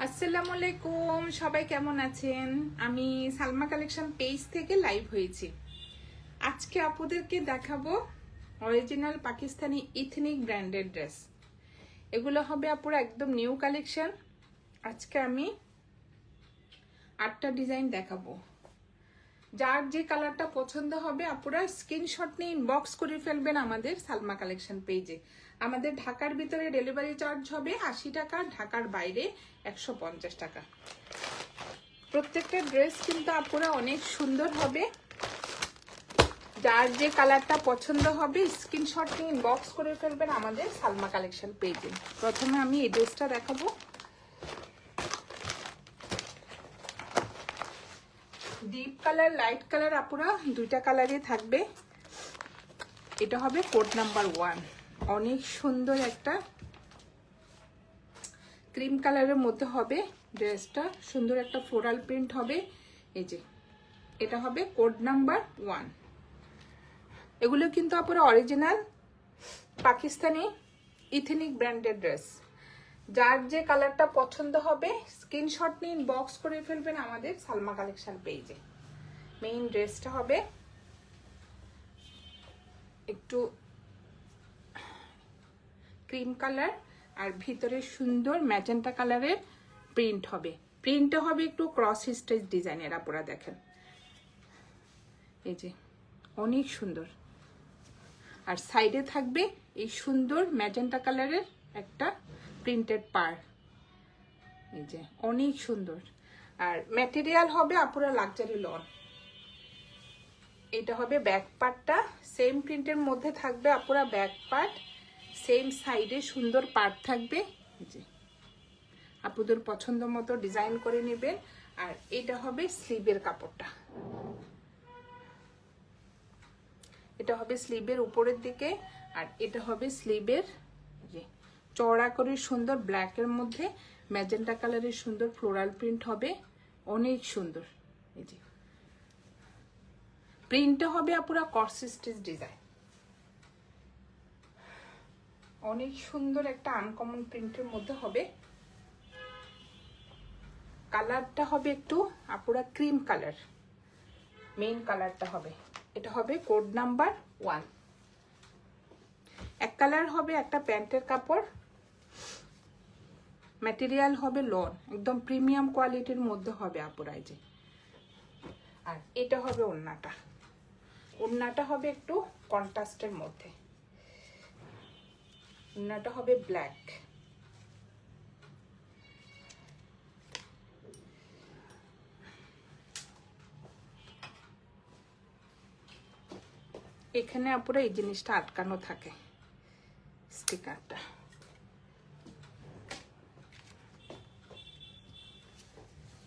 আসসালামু আলাইকুম, সবাই কেমন আছেন? আমি সালমা কালেকশন পেজ থেকে লাইভ হয়েছি। আজকে আপুদেরকে দেখাবো অরিজিনাল পাকিস্তানি ইথনিক ব্র্যান্ডের ড্রেস। এগুলো হবে আপুরা একদম নিউ কালেকশন। আজকে আমি 8টা ডিজাইন দেখাবো। যার যে কালারটা পছন্দ হবে আপুরা স্ক্রিনশট নিয়ে ইনবক্স করে ফেলবেন আমাদের সালমা কালেকশন পেজে। আমাদের ঢাকার ভিতরে ডেলিভারি চার্জ হবে 80 টাকা, ঢাকার বাইরে 150 টাকা। প্রত্যেকটা ড্রেস কিন্তু আপুরা অনেক সুন্দর হবে। যার যে কালারটা পছন্দ হবে স্ক্রিনশট নিয়ে ইনবক্স করে ফেলবেন আমাদের সালমা কালেকশন পেজে। প্রথমে আমি এই ড্রেসটা দেখাবো। ডিপ কালার, লাইট কালার আপুরা দুইটা কালারই থাকবে। এটা হবে কোড নাম্বার 1। অনেক সুন্দর একটা ক্রিম কালারের মধ্যে হবে ড্রেসটা। সুন্দর একটা ফ্লোরাল প্রিন্ট হবে। এই যে এটা হবে কোড নাম্বার 1। এগুলো কিন্তু আপুরা অরিজিনাল পাকিস্তানি ইথনিক ব্র্যান্ডের ড্রেস। যার যে কালারটা পছন্দ হবে স্ক্রিনশট নিয়ে ইনবক্স করে ফেলবেন আমাদের সালমা কালেকশন পেজে। মেইন ড্রেসটা হবে একটু ক্রিম কালার আর ভিতরে সুন্দর ম্যাজেন্টা কালারের প্রিন্ট হবে। প্রিন্টটা হবে একটু ক্রস স্টিচ ডিজাইনের। আপনারা দেখেন এই যে অনেক সুন্দর। আর সাইডে থাকবে এই সুন্দর ম্যাজেন্টা কালারের একটা প্রিন্টেড পার। এই যে অনেক সুন্দর। আর ম্যাটেরিয়াল হবে আপুরা লাক্সারি লন। এটা হবে ব্যাক পার্টটা, সেম প্রিন্টের মধ্যে থাকবে আপুরা ব্যাক পার্ট। সেম সাইডে সুন্দর পার্ট থাকবে। যে আপুদের পছন্দ মতো ডিজাইন করে নেবেন। আর এটা হবে স্লিভের কাপড়টা। এটা হবে স্লিভের উপরের দিকে। আর এটা হবে স্লিভের যে চওড়া করে সুন্দর ব্ল্যাকের মধ্যে ম্যাজেন্টা কালারের সুন্দর ফ্লোরাল প্রিন্ট হবে। অনেক সুন্দর। এই যে প্রিন্টটা হবে আপুরা ক্রস স্টিচ ডিজাইন। অনেক সুন্দর একটা আনকমন প্রিন্টের মধ্যে হবে। কালারটা হবে একটু আপুরা ক্রিম কালার। মেইন কালারটা হবে এটা হবে কোড নাম্বার 1। এক কালার হবে একটা প্যান্টের কাপড়। ম্যাটেরিয়াল হবে লন, একদম প্রিমিয়াম কোয়ালিটির মধ্যে হবে আপুরা। এই যে আর এটা হবে ওড়নাটা। ওড়নাটা হবে একটু কন্ট্রাস্টের মধ্যে। ওড়নাটা হবে ব্ল্যাক। এখানে আপুরা এই জিনিসটা আটকানো থাকে স্টিকারটা।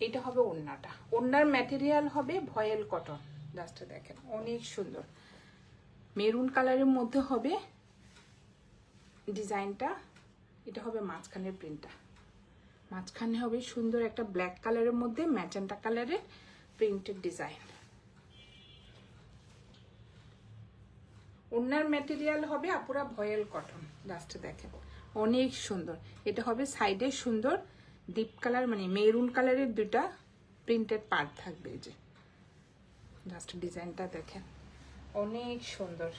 এটা হবে ওড়নাটা। ওড়নার ম্যাটেরিয়াল হবে ভয়েল কটন। জাস্ট দেখেন অনেক সুন্দর মেরুন কালারের মধ্যে হবে ডিজাইনটা। এটা হবে মাঝখানের প্রিন্টটা। মাঝখানে হবে সুন্দর একটা ব্ল্যাক কালারের মধ্যে ম্যাজেন্টা কালারের প্রিন্টেড ডিজাইন। ওড়নার ম্যাটেরিয়াল হবে আপুরা ভয়েল কটন। জাস্ট দেখেন অনেক সুন্দর। এটা হবে সাইডে সুন্দর ডিপ কালার মানে মেরুন কালারের দুইটা প্রিন্টেড পার্ট থাকবে। এই যে জাস্ট ডিজাইনটা দেখেন অনেক সুন্দর।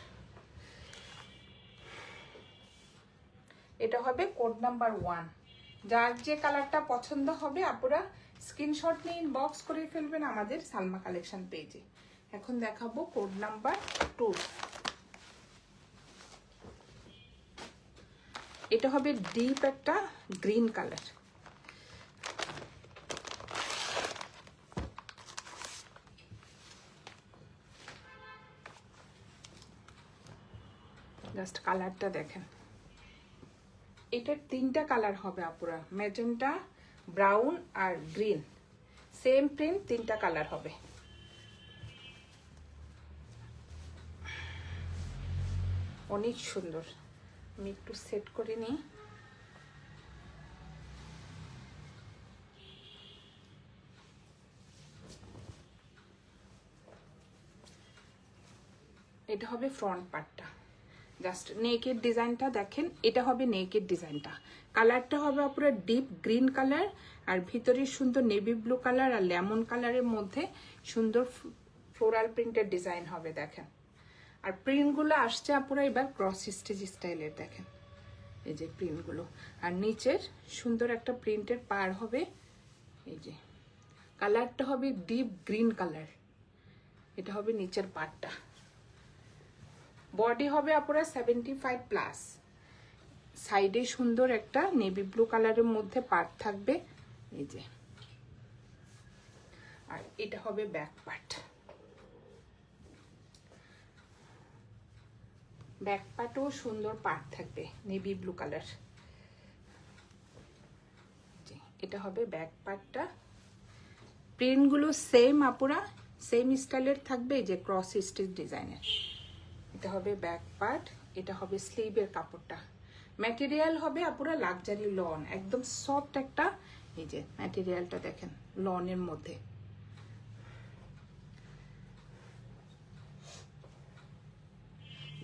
এটা হবে কোড নাম্বার 1। যার যে কালারটা পছন্দ হবে আপুরা স্ক্রিনশট নিয়ে ইনবক্স করে ফেলবেন আমাদের সালমা কালেকশন পেজে। এখন দেখাবো কোড নাম্বার 2। এটা হবে ডিপ একটা গ্রিন কালার। জাস্ট কালারটা দেখেন। এটার 3টা কালার হবে আপুরা, ম্যাজেন্টা, ব্রাউন আর গ্রিন। সেম প্রিন্ট 3টা কালার হবে। অনেক সুন্দর। আমি একটু সেট করে নিই। এটা হবে ফ্রন্ট পার্টটা। জাস্ট নেকের ডিজাইনটা দেখেন, এটা হবে নেকের ডিজাইনটা। কালারটা হবে পুরো ডিপ গ্রিন কালার, আর ভিতরে সুন্দর নেভি ব্লু কালার আর লেমন কালারের মধ্যে সুন্দর ফ্লোরাল প্রিন্টের ডিজাইন হবে দেখেন। আর প্রিন্টগুলো আসছে আপুরা এবার ক্রস স্টিচ স্টাইলের দেখেন, এই যে প্রিন্টগুলো। আর নিচের সুন্দর একটা প্রিন্টের পার হবে, এই যে কালারটা হবে ডিপ গ্রিন কালার, এটা হবে নিচের পার্টটা। বডি হবে আপুরা 75+। সাইডে সুন্দর একটা নেভি ব্লু কালারের মধ্যে পার্ট থাকবে, এই যে। আর এটা হবে ব্যাক পার্ট। ব্যাক পার্টও সুন্দর পার্ট থাকবে নেভি ব্লু কালার, এটা হবে ব্যাক পার্টটা। প্রিন্টগুলো সেম আপুরা, সেম স্টাইলের থাকবে, এই যে ক্রস স্টিচ ডিজাইনের। এটা হবে ব্যাক পার্ট, এটা হবে স্লিভের কাপড়টা। ম্যাটেরিয়াল হবে আপুরা লাক্সারি লন, একদম সফট একটা, এই যে ম্যাটেরিয়ালটা দেখেন লনের মধ্যে।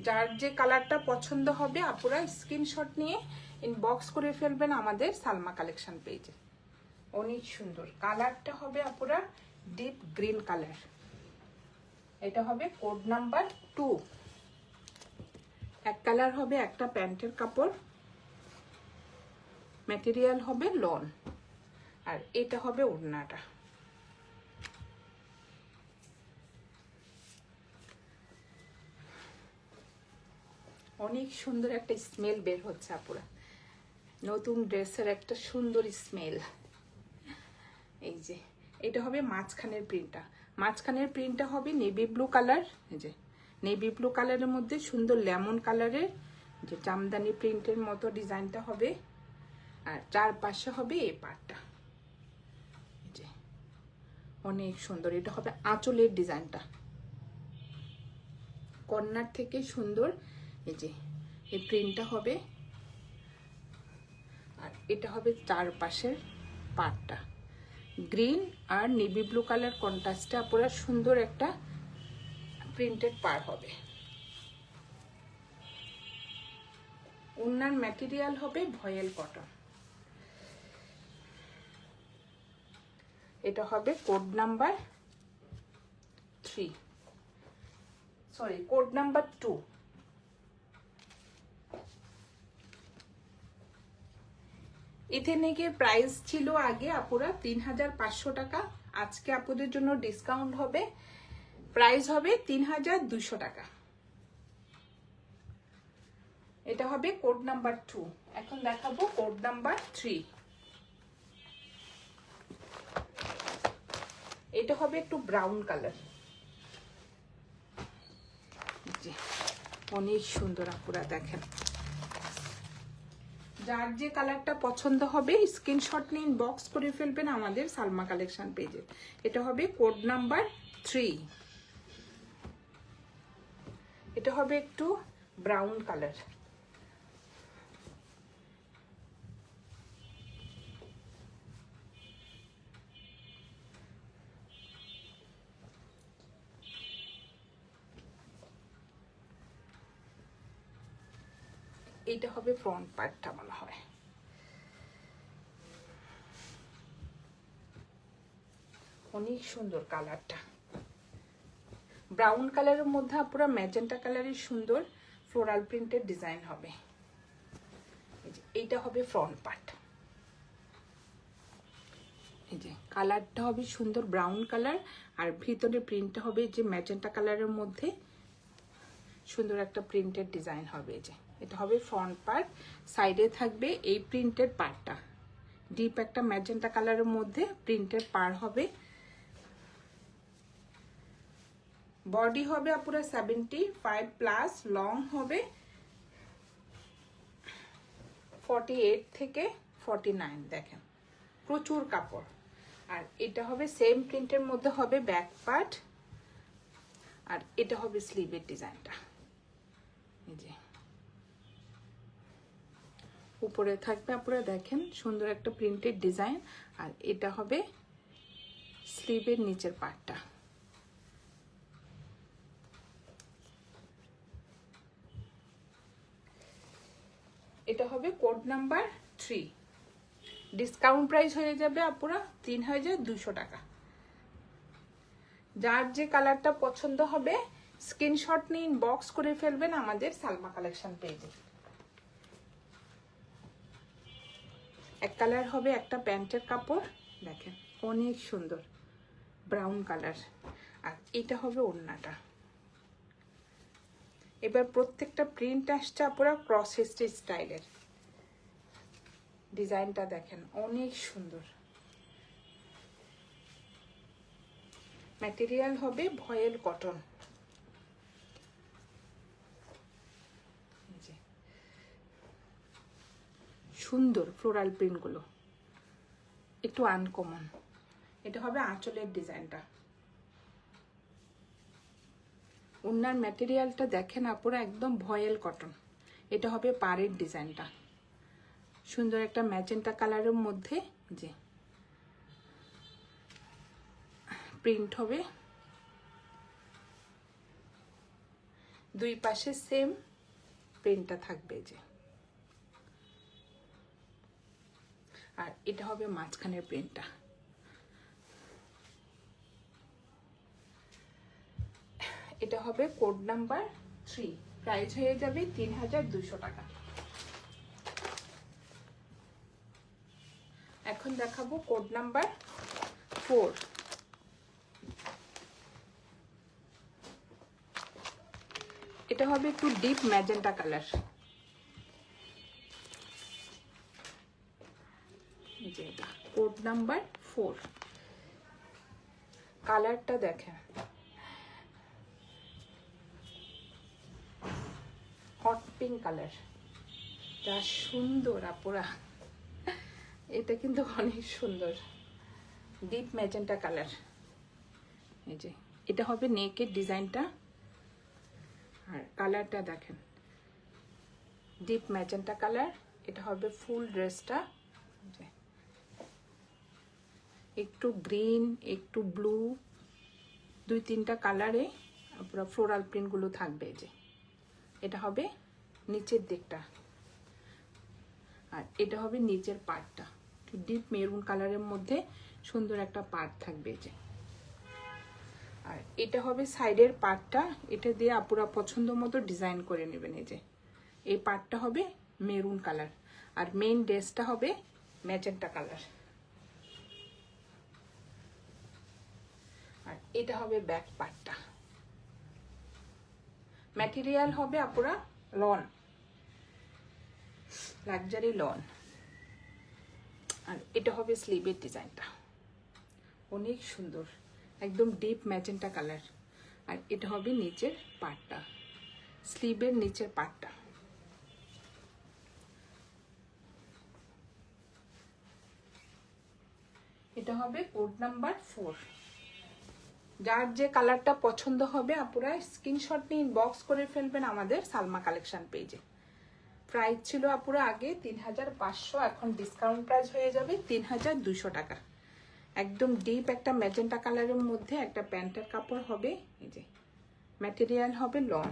যার যে কালারটা পছন্দ হবে আপুরা স্ক্রিনশট নিয়ে ইনবক্স করে ফেলবেন আমাদের সালমা কালেকশন পেজে। অনেক সুন্দর কালারটা হবে আপুরা ডিপ গ্রিন কালার। এটা হবে কোড নাম্বার 2। এক কালার হবে একটা প্যান্টের কাপড়, ম্যাটেরিয়াল হবে লন, আর এটা হবে ওড়নাটা। অনেক সুন্দর একটা স্মেল বের হচ্ছে আপুরা, নতুন ড্রেসের একটা সুন্দর স্মেল। এই যে এটা হবে মাঝখানের প্রিন্টটা, মাঝখানের প্রিন্টটা হবে নেভি ব্লু কালার, এই যে নেভি ব্লু কালারের মধ্যে সুন্দর লেমন কালারের যে জামদানি প্রিন্টের মতো ডিজাইনটা হবে। আর চারপাশে হবে এই পার্টটা, এই যে অনেক সুন্দর। এটা হবে আঁচলের ডিজাইনটা, কর্নার থেকে সুন্দর, এই যে এই প্রিন্টটা হবে। আর এটা হবে চারপাশের পার্টটা, গ্রিন আর নেভি ব্লু কালার কন্ট্রাস্টে পুরো সুন্দর একটা প্রিন্টেড পার হবে। ওড়নার ম্যাটেরিয়াল হবে ভয়েল কটন। এটা হবে code number 3, sorry code number 2। ইথেনিকের প্রাইস ছিল আগে আপুরা 3500 টাকা, আজকে আপুদের জন্য ডিসকাউন্ট হবে, প্রাইস হবে 3200 টাকা। এটা হবে কোড নাম্বার 2। এখন দেখাবো কোড নাম্বার 3। এটা হবে একটু ব্রাউন কালার, অনেক সুন্দর আপুরা দেখেন। যার যে কালারটা পছন্দ হবে স্ক্রিনশট নিয়ে ইনবক্স করে ফেলবেন আমাদের সালমা কালেকশন পেজে। এটা হবে কোড নাম্বার 3। এটা হবে একটু ব্রাউন কালার, এটা হবে ফ্রন্ট পার্টটা বলা হয়। অনেক সুন্দর কালারটা, ব্রাউন কালারের মধ্যে পুরো ম্যাজেন্টা কালারের সুন্দর ফ্লোরাল প্রিন্টের ডিজাইন হবে। এইটা হবে ফ্রন্ট পার্ট, এই যে কালারটা হবে সুন্দর ব্রাউন কালার, আর ভিতরে প্রিন্টটা হবে যে ম্যাজেন্টা কালারের মধ্যে সুন্দর একটা প্রিন্টেড ডিজাইন হবে। এই যে এটা হবে ফ্রন্ট পার্ট, সাইডে থাকবে এই প্রিন্টেড পার্টটা, ডিপ একটা ম্যাজেন্টা কালারের মধ্যে প্রিন্টেড পার হবে। বডি হবে পুরো 75+, লং হবে 48 থেকে 49, দেখেন প্রচুর কাপড়। আর এটা হবে সেম প্রিন্টের মধ্যে হবে ব্যাক পার্ট, আর এটা হবে স্লিভের ডিজাইনটা, এই যে উপরে থাকবে আপনারা দেখেন সুন্দর একটা প্রিন্টেড ডিজাইন। আর এটা হবে স্লিভের নিচের পার্টটা, এটা হবে কোড নাম্বার 3, ডিসকাউন্ট প্রাইস হয়ে যাবে আপুরা 3200 টাকা। যার যে কালারটা পছন্দ হবে স্ক্রিনশট নিয়ে ইনবক্স করে ফেলবেন আমাদের সালমা কালেকশন পেজে। এক কালার হবে একটা প্যান্টের কাপড়, দেখেন অনেক সুন্দর ব্রাউন কালার, আর এটা হবে ওড়নাটা। এবার প্রত্যেকটা প্রিন্ট আসছে আপুরা ক্রস স্টিচ স্টাইলের। ডিজাইনটা দেখেন অনেক সুন্দর। ম্যাটেরিয়াল হবে ভয়েল কটন। সুন্দর ফ্লোরাল প্রিন্টগুলো একটু আনকমন। এটা হবে আঁচলের ডিজাইনটা। ওনার ম্যাটেরিয়ালটা দেখেন আপুরা একদম ভয়েল কটন। এটা হবে পাড়ের ডিজাইনটা, সুন্দর একটা ম্যাজেন্টা কালারের মধ্যে যে প্রিন্ট হবে। দুই পাশে সেম প্রিন্টটা থাকবে যে, আর এটা হবে মাঝখানের প্রিন্টটা। এটা হবে কোড নাম্বার 3, প্রাইস হয়ে যাবে 3200 টাকা। এখন দেখাবো কোড নাম্বার 4। এটা হবে একটু ডিপ ম্যাজেন্টা কালার। যে এটা কোড নাম্বার 4, কালারটা দেখেন হট পিঙ্ক কালার, যা সুন্দর আপুরা। এটা কিন্তু অনেক সুন্দর ডিপ ম্যাজেন্টা কালার। এই যে এটা হবে নেকের ডিজাইনটা, আর কালারটা দেখেন ডিপ ম্যাজেন্টা কালার। এটা হবে ফুল ড্রেসটা, একটু গ্রিন একটু ব্লু, দুই তিনটা কালারে পুরো ফ্লোরাল প্রিন্টগুলো থাকবে। যে এটা হবে নিচের দিকটা, আর এটা হবে নিচের পার্টটা ডিপ মেরুন কালারের মধ্যে সুন্দর একটা পার্ট থাকবে। যে আর এটা হবে সাইডের পার্টটা, এটা দিয়ে আপুরা পছন্দ মতো ডিজাইন করে নেবেন। এই যে এই পার্টটা হবে মেরুন কালার, আর মেইন ড্রেসটা হবে ম্যাজেন্টা কালার, আর এটা হবে ব্যাক পার্টটা। ম্যাটেরিয়াল হবে আপুরা লন, লাক্সারি লন, আর এটা হবে স্লিভের ডিজাইনটা অনেক সুন্দর একদম ডিপ ম্যাজেন্টা কালার, আর এটা হবে নিচের পার্টটা, স্লিভের নিচের পার্টটা। এটা হবে কোড নাম্বার 4। যার যে কালারটা পছন্দ হবে আপুরা স্ক্রিনশট নিয়ে ইনবক্স করে ফেলবেন আমাদের সালমা কালেকশন পেজে। প্রাইস ছিল আপুরা আগে 3500, এখন ডিসকাউন্ট প্রাইস হয়ে যাবে 3200 টাকা। একদম ডিপ একটা ম্যাজেন্টা কালারের মধ্যে একটা প্যান্টের কাপড় হবে। এই যে ম্যাটেরিয়াল হবে লন,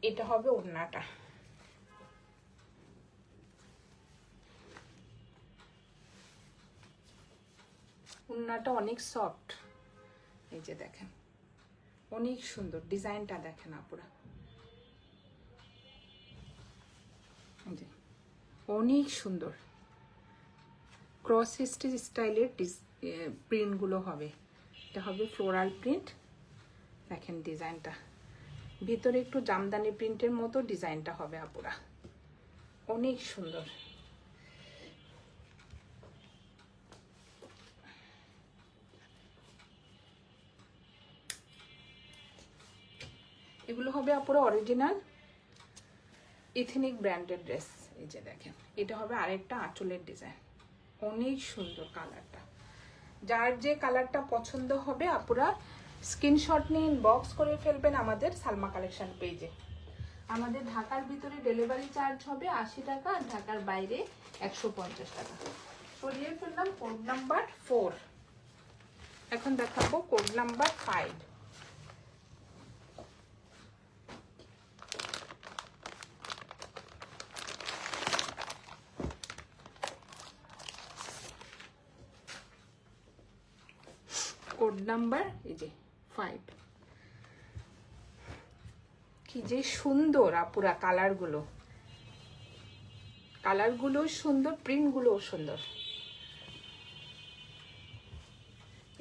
এটা হবে ওড়নাটা। ওড়নাটা অনেক সফট, এই যে দেখেন অনেক সুন্দর ডিজাইনটা দেখেন আপুরা। এই যে অনেক সুন্দর ক্রস স্টিচ স্টাইলের প্রিন্টগুলো হবে। এটা হবে ফ্লোরাল প্রিন্ট, দেখেন ডিজাইনটা ভিতরে একটু জামদানি প্রিন্টের মতো ডিজাইনটা হবে আপুরা, অনেক সুন্দর। এগুলো হবে আপুরা অরিজিনাল এথনিক ব্র্যান্ডের ড্রেস। এই যে দেখেন এটা হবে আরেকটা আঁচলের ডিজাইন, অনেক সুন্দর কালারটা। যার যে কালারটা পছন্দ হবে আপুরা স্ক্রিনশট নিয়ে ইনবক্স করে ফেলবেন আমাদের সালমা কালেকশন পেজে। আমাদের ঢাকার ভিতরে ডেলিভারি চার্জ হবে 80 টাকা, আর ঢাকার বাইরে 150 টাকা। সরিয়ে ফেললাম কোড নাম্বার 4। এখন দেখাবো কোড নাম্বার 5। নাম্বার এই যে 5। কি যে সুন্দর আপুরা কালারগুলো সুন্দর, প্রিন্টগুলোও সুন্দর।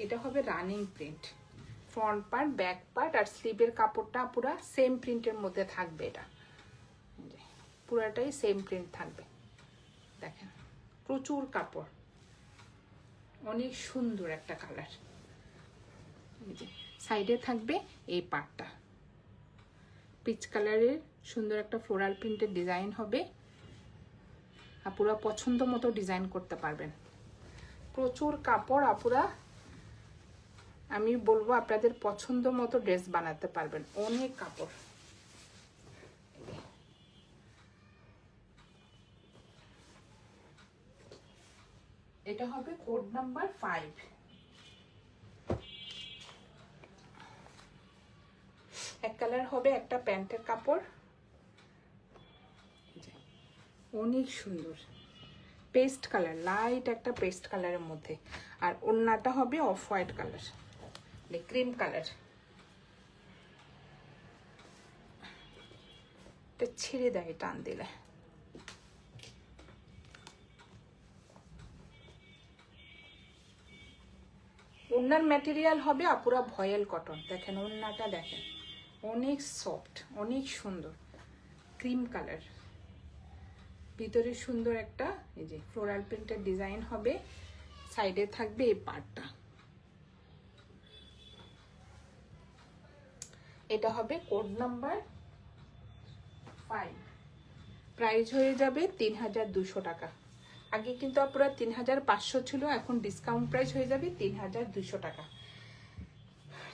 এটা হবে running print, front part, back part আর স্লিভের কাপড়টা পুরা সেম প্রিন্টের মধ্যে থাকবে। এটা পুরাটাই সেম প্রিন্ট থাকবে। দেখেন প্রচুর কাপড়, অনেক সুন্দর একটা কালার। সাইডে থাকবে এই পার্টটা পিচ কালারের সুন্দর একটা ফ্লোরাল প্রিন্টের ডিজাইন হবে। আপুরা পছন্দ মতো ডিজাইন করতে পারবেন। প্রচুর কাপড় আপুরা, আমি বলবো আপনাদের পছন্দ মতো ড্রেস বানাতে পারবেন। অনেক কাপড়। এটা হবে কোড নাম্বার 5। এক কালার হবে একটা প্যান্টের কাপড়, অনেক সুন্দর পেস্ট কালার, লাইট একটা পেস্ট কালারের মধ্যে। আর ওড়নাটা হবে off white colour, cream colour. এটা ছেড়ে দেয় টান দিলে। ওড়নার ম্যাটেরিয়াল হবে আপুরা ভয়েল কটন। দেখেন ওড়নাটা দেখেন, অনেক সফট, অনেক সুন্দর ক্রিম কালার। ভিতরে সুন্দর একটা এই যে ফ্লোরাল প্রিন্টের ডিজাইন হবে। সাইডে থাকবে এই পার্টটা। এটা হবে কোড নাম্বার 5। প্রাইস হয়ে যাবে 3200 টাকা। আগে কিন্তু পুরো 3500 ছিল, এখন ডিসকাউন্ট প্রাইস হয়ে যাবে 3200 টাকা।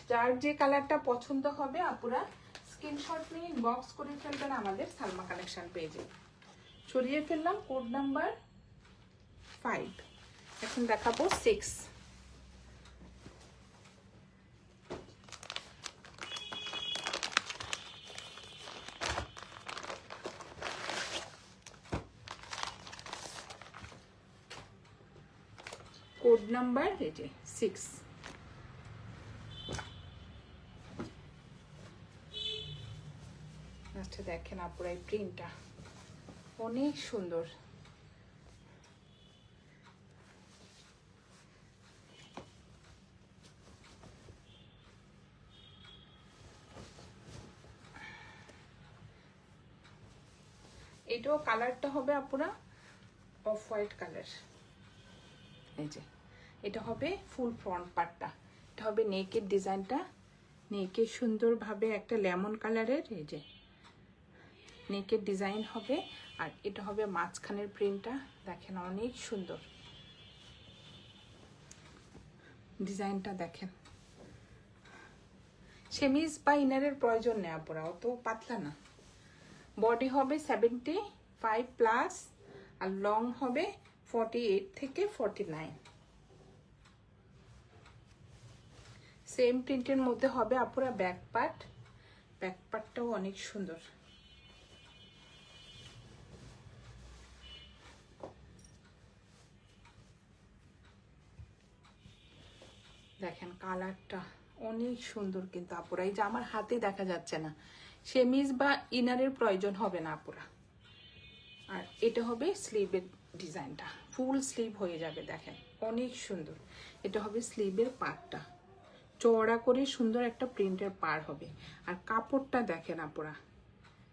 যার যে কালারটা পছন্দ হবে আপুরা স্ক্রিনশট নিয়ে ইনবক্স করে ফেলবেন আমাদের সালমা কালেকশন পেজে। সরিয়ে ফেললাম কোড নাম্বার 5। এখন দেখাবো 6। কোড নাম্বার এই যে 6। আচ্ছা দেখেন আপুরা এই প্রিন্টটা অনেক সুন্দর। এটাও কালারটা হবে আপুরা অফ হোয়াইট কালার। এই যে এটা হবে ফুল ফ্রন্ট পার্টটা। এটা হবে নেকের ডিজাইনটা, নেকের সুন্দরভাবে একটা লেমন কালারের এই যে নেকের ডিজাইন হবে। আর এটা হবে মাঝখানের প্রিন্টটা, দেখেন অনেক সুন্দর ডিজাইনটা। দেখেন সেমিজ বা ইনারের প্রয়োজন নেই আপুরা, অত পাতলা না। বডি হবে 75 প্লাস আর লং হবে 48 থেকে 49। সেম প্রিন্টের মধ্যে হবে আপুরা ব্যাক পার্ট। ব্যাক পার্টটাও অনেক সুন্দর। দেখেন কালারটা অনেক সুন্দর কিন্তু আপুরা। এই যে আমার হাতে দেখা যাচ্ছে না, সেমিজ বা ইনারের প্রয়োজন হবে না আপুরা। আর এটা হবে স্লিভের ডিজাইনটা, ফুল স্লিভ হয়ে যাবে। দেখেন অনেক সুন্দর। এটা হবে স্লিভের পার্টটা, চওড়া করে সুন্দর একটা প্রিন্টের পার হবে। আর কাপড়টা দেখেন আপুরা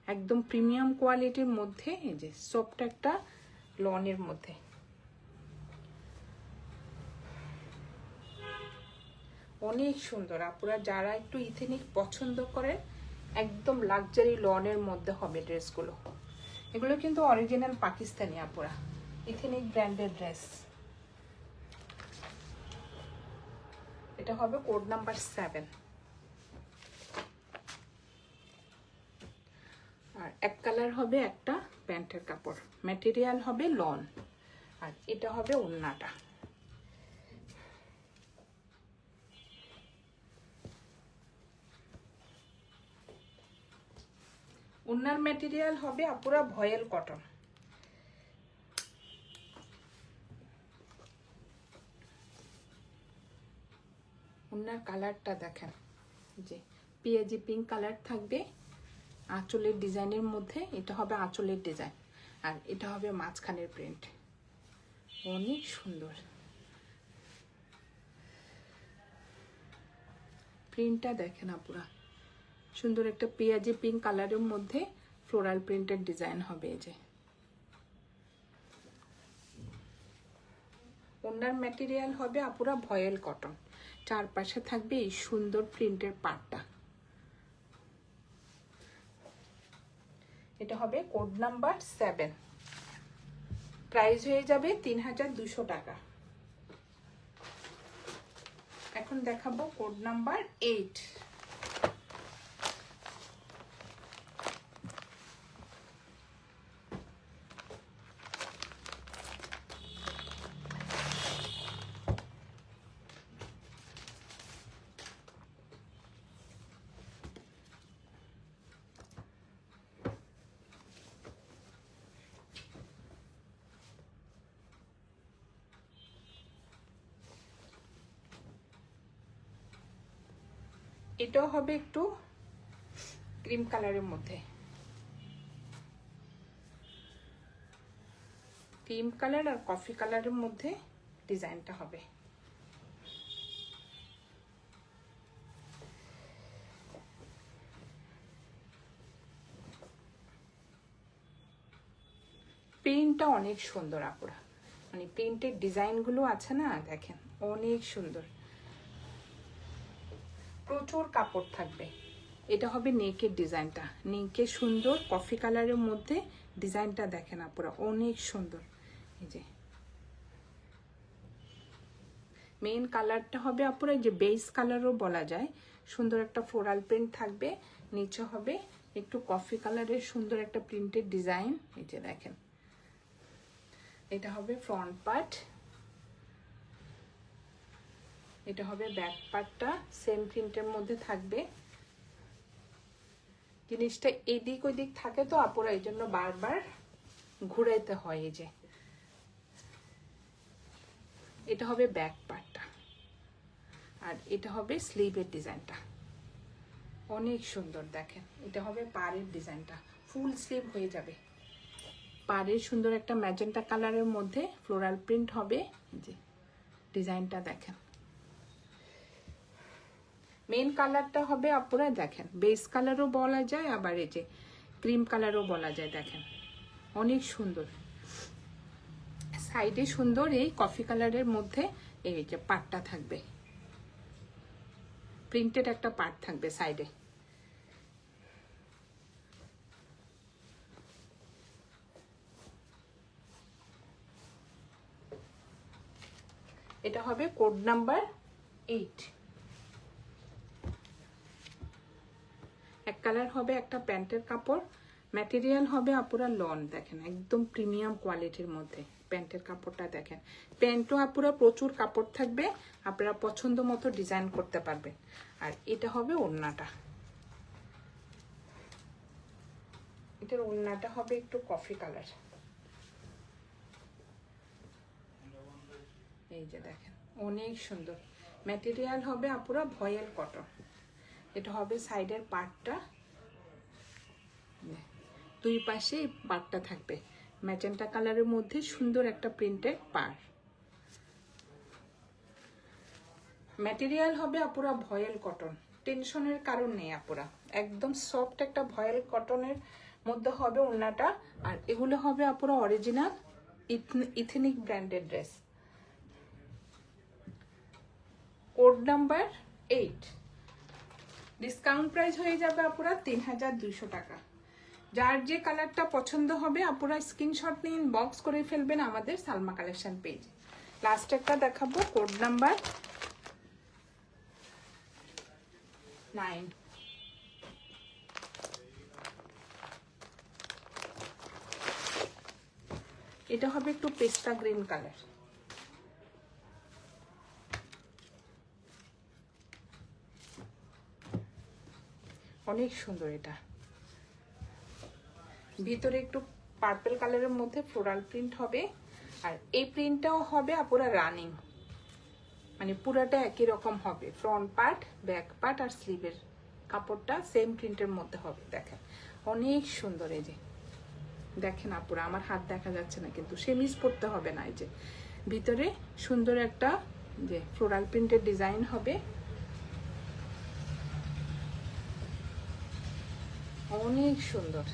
একদম প্রিমিয়াম কোয়ালিটির মধ্যে, এই যে সফট একটা লনের মধ্যে। অনেক সুন্দর আপুরা, যারা একটু ইথেনিক পছন্দ করেন একদম লাক্সারি লনের মধ্যে হবে ড্রেসগুলো। এগুলো কিন্তু অরিজিনাল পাকিস্তানি আপুরা, ইথেনিক ব্র্যান্ডের ড্রেস। এটা হবে কোড নাম্বার 7। আর এক কালার হবে একটা প্যান্টের কাপড়, ম্যাটেরিয়াল হবে লন। আর এটা হবে ওড়নাটা। ওড়নার ম্যাটেরিয়াল হবে আপুরা ভয়েল কটন। ওনার কালারটা দেখেন, যে পেঁয়াজি পিঙ্ক কালার থাকবে আঁচলের ডিজাইনের মধ্যে। এটা হবে আঁচলের ডিজাইন, আর এটা হবে মাঝখানের প্রিন্ট। অনেক সুন্দর প্রিন্টটা দেখেন আপুরা, সুন্দর একটা পেঁয়াজি পিঙ্ক কালারের মধ্যে ফ্লোরাল প্রিন্টের ডিজাইন হবে। এই যে ওনার ম্যাটেরিয়াল হবে আপুরা ভয়েল কটন, চারপাশে থাকবে এই সুন্দর প্রিন্টের পাটটা। এটা হবে কোড নাম্বার 7, প্রাইস হয়ে যাবে 3200 টাকা। এখন দেখাবো কোড নাম্বার 8। এটাও হবে একটু ক্রিম কালারের মধ্যে, ক্রিম কালার আর কফি কালারের মধ্যে ডিজাইনটা হবে। প্রিন্টটা অনেক সুন্দর আপুরা, মানে প্রিন্টের ডিজাইনগুলো আছে না, দেখেন অনেক সুন্দর, প্রচুর কাপড় থাকবে। এটা হবে নেকের ডিজাইনটা, নেকে সুন্দর কফি কালারের মধ্যে ডিজাইনটা দেখেন আপুরা, অনেক সুন্দর। এই যে মেইন কালারটা হবে আপুরা, যে বেস কালারও বলা যায়, সুন্দর একটা ফ্লোরাল প্রিন্ট থাকবে। নিচে হবে একটু কফি কালারের সুন্দর একটা প্রিন্টের ডিজাইন। এই যে দেখেন, এটা হবে ফ্রন্ট পার্ট, এটা হবে ব্যাক পার্টটা, সেম প্রিন্টের মধ্যে থাকবে। জিনিসটা এদিক ওইদিক থাকে তো আপুরা, এই জন্য বারবার ঘুরাইতে হয়। এই যে এটা হবে ব্যাক পার্টটা, আর এটা হবে স্লিভের ডিজাইনটা, অনেক সুন্দর। দেখেন এটা হবে পাড়ের ডিজাইনটা, ফুল স্লিভ হয়ে যাবে। পাড়ের সুন্দর একটা ম্যাজেন্টা কালারের মধ্যে ফ্লোরাল প্রিন্ট হবে। যে ডিজাইনটা দেখেন, মেইন কালারটা হবে আপুরা দেখেন, বেস কালারও বলা যায়, আবার এই যে ক্রিম কালারও বলা যায়। দেখেন অনেক সুন্দর, সাইডে সুন্দর এই কফি কালারের মধ্যে এই যে পাটটা থাকবে, প্রিন্টেড একটা পার্ট থাকবে সাইডে। এটা হবে কোড নাম্বার 8। এক কালার হবে একটা প্যান্টের কাপড়, ম্যাটেরিয়াল হবে আপুরা লন, দেখেন একদম প্রিমিয়াম কোয়ালিটির মধ্যে প্যান্টের কাপড়টা দেখেন। প্যান্টও আপুরা প্রচুর কাপড় থাকবে, আপনারা পছন্দ মতো ডিজাইন করতে পারবেন। আর এটা হবে ওড়নাটা, এটার ওড়নাটা হবে একটু কফি কালার। এই যে দেখেন অনেক সুন্দর, ম্যাটেরিয়াল হবে আপুরা ভয়েল কটন। এটা হবে সাইডের পার্টটা, দুই পাশে পার্টটা থাকবে ম্যাজেন্টা কালারের মধ্যে সুন্দর একটা প্রিন্টের পার। ম্যাটেরিয়াল হবে আপুরা ভয়েল কটন, টেনশনের কারণ নেই আপুরা, একদম সফট একটা ভয়েল কটনের মধ্যে হবে ওড়নাটা। আর এগুলো হবে আপুরা অরিজিনাল ইথনিক ব্র্যান্ডের dress. Code number 8, discount price হয়ে যাবে আপুরা 3200 টাকা। যার যে কালারটা পছন্দ হবে আপুরা স্ক্রিনশট নিয়ে ইনবক্স করে ফেলবেন আমাদের সালমা কালেকশন পেজ। লাস্ট একটা দেখাবো কোড নাম্বার 9। এটা হবে একটু পেস্তা গ্রিন কালার, অনেক সুন্দর। এটা ভিতরে একটু পার্পল কালারের মধ্যে ফ্লোরাল প্রিন্ট হবে, আর এই প্রিন্টটাও হবে আপুরা রানিং, মানে পুরাটা একই রকম হবে, ফ্রন্ট পার্ট, ব্যাক পার্ট আর স্লিভের কাপড়টা সেম প্রিন্টের মধ্যে হবে। দেখেন অনেক সুন্দর। এই যে দেখেন আপুরা, আমার হাত দেখা যাচ্ছে না কিন্তু সেমিজ পরতে হবে না। এই যে ভিতরে সুন্দর একটা যে ফ্লোরাল প্রিন্টের ডিজাইন হবে, অনেক সুন্দর।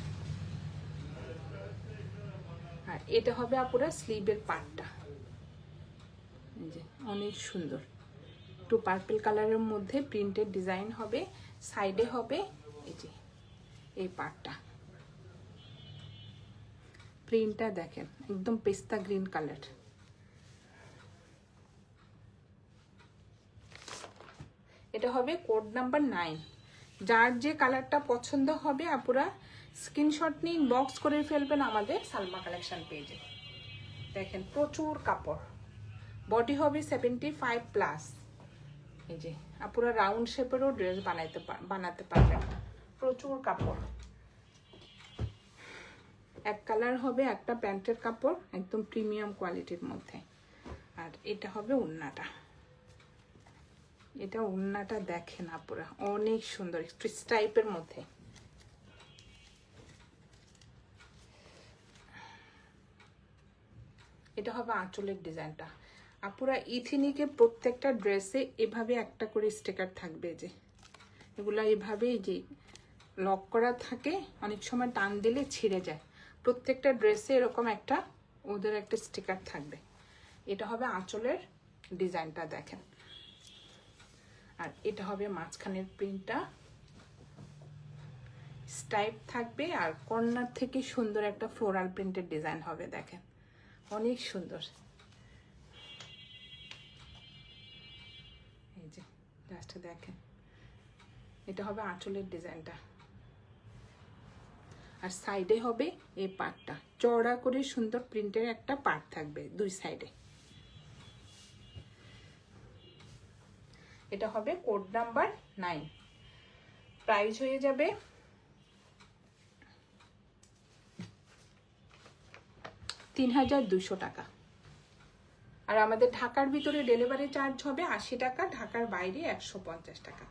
আর এটা হবে আপুরা স্লিভের পার্টটা, এই যে অনেক সুন্দর, একটু পার্পল কালারের মধ্যে প্রিন্টের ডিজাইন হবে, সাইডে হবে এই যে এই পার্টটা। প্রিন্টটা দেখেন একদম পেস্তা গ্রিন কালার। এটা হবে কোড নাম্বার 9। যার যে কালারটা পছন্দ হবে আপুরা স্ক্রিনশট নিয়ে ইনবক্স করে ফেলবেন আমাদের সালমা কালেকশন পেজে। দেখেন প্রচুর কাপড়, বডি হবে 75+। এই যে আপুরা রাউন্ড শেপেরও ড্রেস বানাতে পারবেন, প্রচুর কাপড়। এক কালার হবে, একটা প্যান্টের কাপড় একদম প্রিমিয়াম কোয়ালিটির মধ্যে। আর এটা হবে ওড়নাটা, এটা ওড়নাটা দেখেন আপুরা অনেক সুন্দর স্ট্রিচ টাইপের মধ্যে। এটা হবে আঁচলের ডিজাইনটা। আপুরা ইথিনিকে প্রত্যেকটা ড্রেসে এভাবে একটা করে স্টিকার থাকবে, যে এগুলা এভাবে যে লক করা থাকে, অনেক সময় টান দিলে ছিঁড়ে যায়। প্রত্যেকটা ড্রেসে এরকম একটা ওদের একটা স্টিকার থাকবে। এটা হবে আঁচলের ডিজাইনটা দেখেন। আর এটা হবে মাঝখানের প্রিন্টটা, স্টাইপ থাকবে আর কর্নার থেকে সুন্দর একটা ফ্লোরাল প্রিন্টের ডিজাইন হবে। দেখেন অনেক সুন্দর। এই যে জাস্ট দেখেন, এটা হবে আঁচলের ডিজাইনটা। আর সাইডে হবে এই পার্টটা, চওড়া করে সুন্দর প্রিন্টের একটা পার্ট থাকবে দুই সাইডে। এটা হবে কোড নাম্বার 9। প্রাইস হয়ে যাবে 3200 টাকা। আর আমাদের ঢাকার ভিতরে ডেলিভারি চার্জ হবে 80 টাকা, ঢাকার বাইরে 150 টাকা।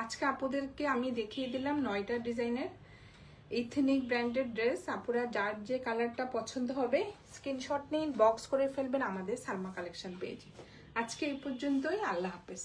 আজকে আপুদেরকে আমি দেখিয়ে দিলাম 9টা ডিজাইনের ইথনিক ব্র্যান্ডেড ড্রেস। আপুরা যার যে কালারটা পছন্দ হবে স্ক্রিনশট নিয়ে বক্স করে ফেলবেন আমাদের সালমা কালেকশন পেজে। আজকে এই পর্যন্তই, আল্লাহ হাফেজ।